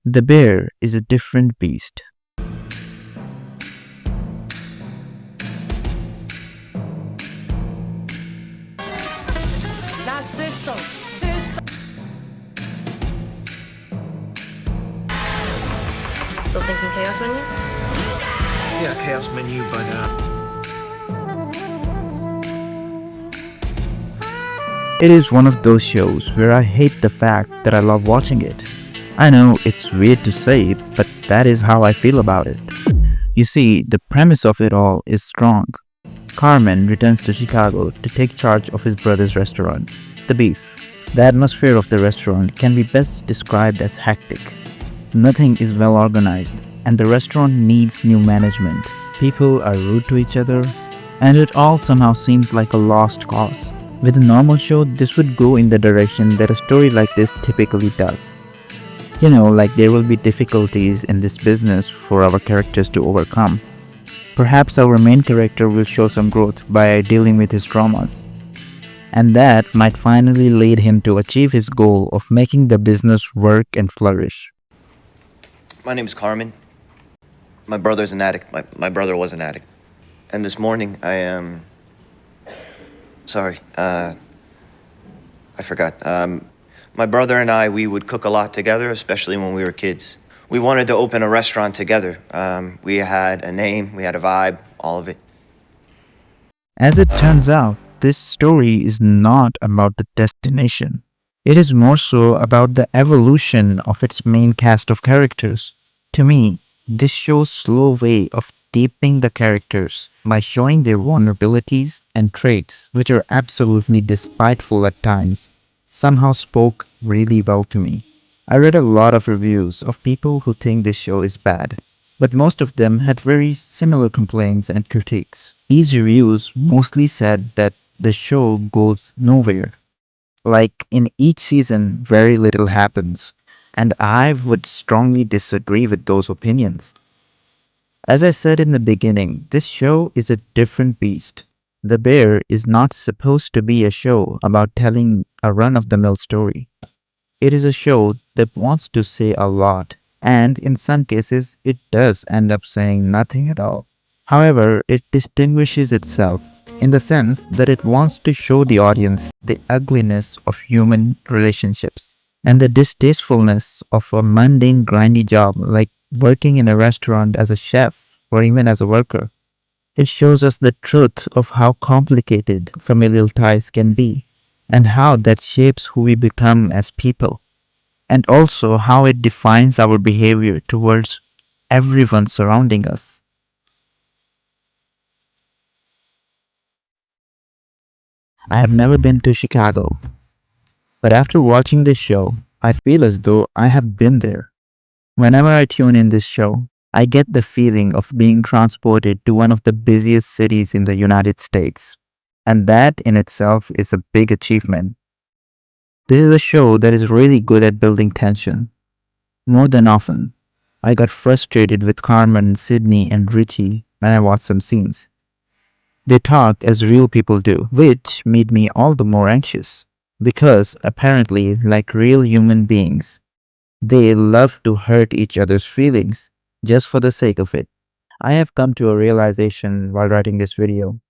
The bear is a different beast. Still thinking Chaos Menu? Yeah, Chaos Menu, but It is one of those shows where I hate the fact that I love watching it. I know it's weird to say, but that is how I feel about it. You see, the premise of it all is strong. Carmen returns to Chicago to take charge of his brother's restaurant, The Beef. The atmosphere of the restaurant can be best described as hectic. Nothing is well organized, and the restaurant needs new management. People are rude to each other, and it all somehow seems like a lost cause. With a normal show, this would go in the direction that a story like this typically does. Like there will be difficulties in this business for our characters to overcome. Perhaps our main character will show some growth by dealing with his traumas. And that might finally lead him to achieve his goal of making the business work and flourish. My name's Carmen. My brother's an addict. My brother was an addict. And this morning, Sorry, I forgot. My brother and I, we would cook a lot together, especially when we were kids. We wanted to open a restaurant together. We had a name, we had a vibe, all of it. As it turns out, this story is not about the destination. It is more so about the evolution of its main cast of characters. To me, this shows slow way of deepening the characters by showing their vulnerabilities and traits, which are absolutely despiteful at times, somehow spoke really well to me. I read a lot of reviews of people who think this show is bad, but most of them had very similar complaints and critiques. These reviews mostly said that the show goes nowhere. Like in each season, very little happens, and I would strongly disagree with those opinions. As I said in the beginning, this show is a different beast. The Bear is not supposed to be a show about telling a run of the mill story. It is a show that wants to say a lot, and in some cases, it does end up saying nothing at all. However, it distinguishes itself in the sense that it wants to show the audience the ugliness of human relationships and the distastefulness of a mundane, grindy job like working in a restaurant as a chef or even as a worker. It shows us the truth of how complicated familial ties can be and how that shapes who we become as people, and also how it defines our behavior towards everyone surrounding us. I have never been to Chicago, but after watching this show, I feel as though I have been there. Whenever I tune in this show, I get the feeling of being transported to one of the busiest cities in the United States. And that in itself is a big achievement. This is a show that is really good at building tension. More than often, I got frustrated with Carmen, Sydney, and Richie when I watched some scenes. They talk as real people do, which made me all the more anxious. Because apparently, like real human beings, they love to hurt each other's feelings just for the sake of it. I have come to a realization while writing this video.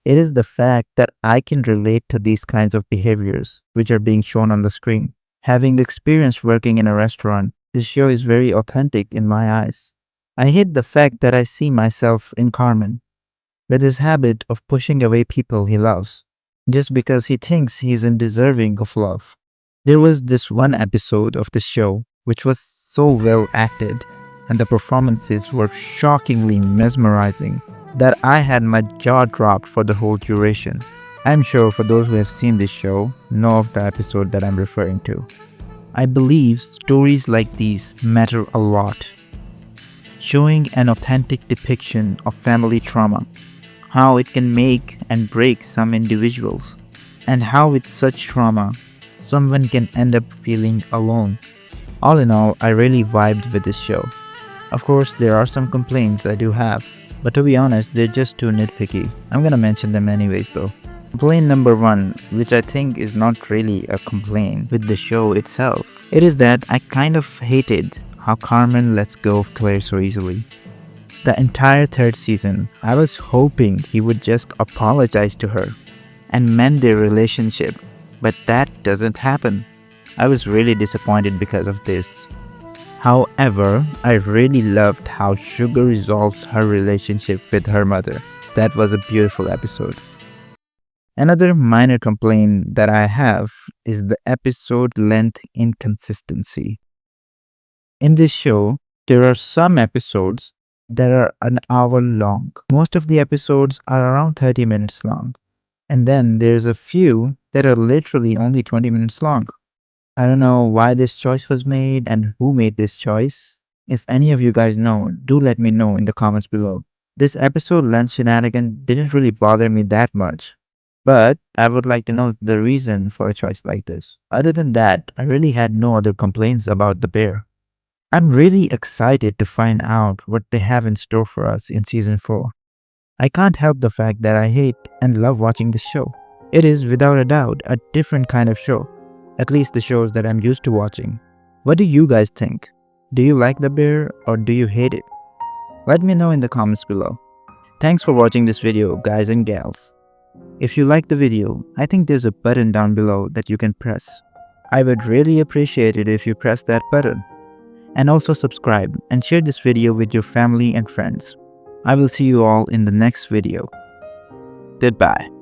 It is the fact that I can relate to these kinds of behaviors which are being shown on the screen. Having experience working in a restaurant, this show is very authentic in my eyes. I hate the fact that I see myself in Carmen, with his habit of pushing away people he loves, just because he thinks he isn't deserving of love. There was this one episode of the show which was so well acted, and the performances were shockingly mesmerizing that I had my jaw dropped for the whole duration. I'm sure for those who have seen this show know of the episode that I'm referring to. I believe stories like these matter a lot, showing an authentic depiction of family trauma, how it can make and break some individuals, and how with such trauma, someone can end up feeling alone. All in all, I really vibed with this show. Of course, there are some complaints I do have, but to be honest, they're just too nitpicky. I'm gonna mention them anyways though. Complaint number one, which I think is not really a complaint with the show itself, it is that I kind of hated how Carmen lets go of Claire so easily. The entire third season, I was hoping he would just apologize to her and mend their relationship, but that doesn't happen. I was really disappointed because of this. However, I really loved how Sugar resolves her relationship with her mother. That was a beautiful episode. Another minor complaint that I have is the episode length inconsistency. In this show, there are some episodes that are an hour long. Most of the episodes are around 30 minutes long. And then there's a few that are literally only 20 minutes long. I don't know why this choice was made and who made this choice. If any of you guys know, do let me know in the comments below. This episode length shenanigan didn't really bother me that much. But I would like to know the reason for a choice like this. Other than that, I really had no other complaints about the bear. I'm really excited to find out what they have in store for us in season 4. I can't help the fact that I hate and love watching this show. It is without a doubt a different kind of show, at least the shows that I'm used to watching. What do you guys think? Do you like the bear or do you hate it? Let me know in the comments below. Thanks for watching this video, guys and gals. If you like the video, I think there's a button down below that you can press. I would really appreciate it if you press that button. And also subscribe and share this video with your family and friends. I will see you all in the next video. Goodbye.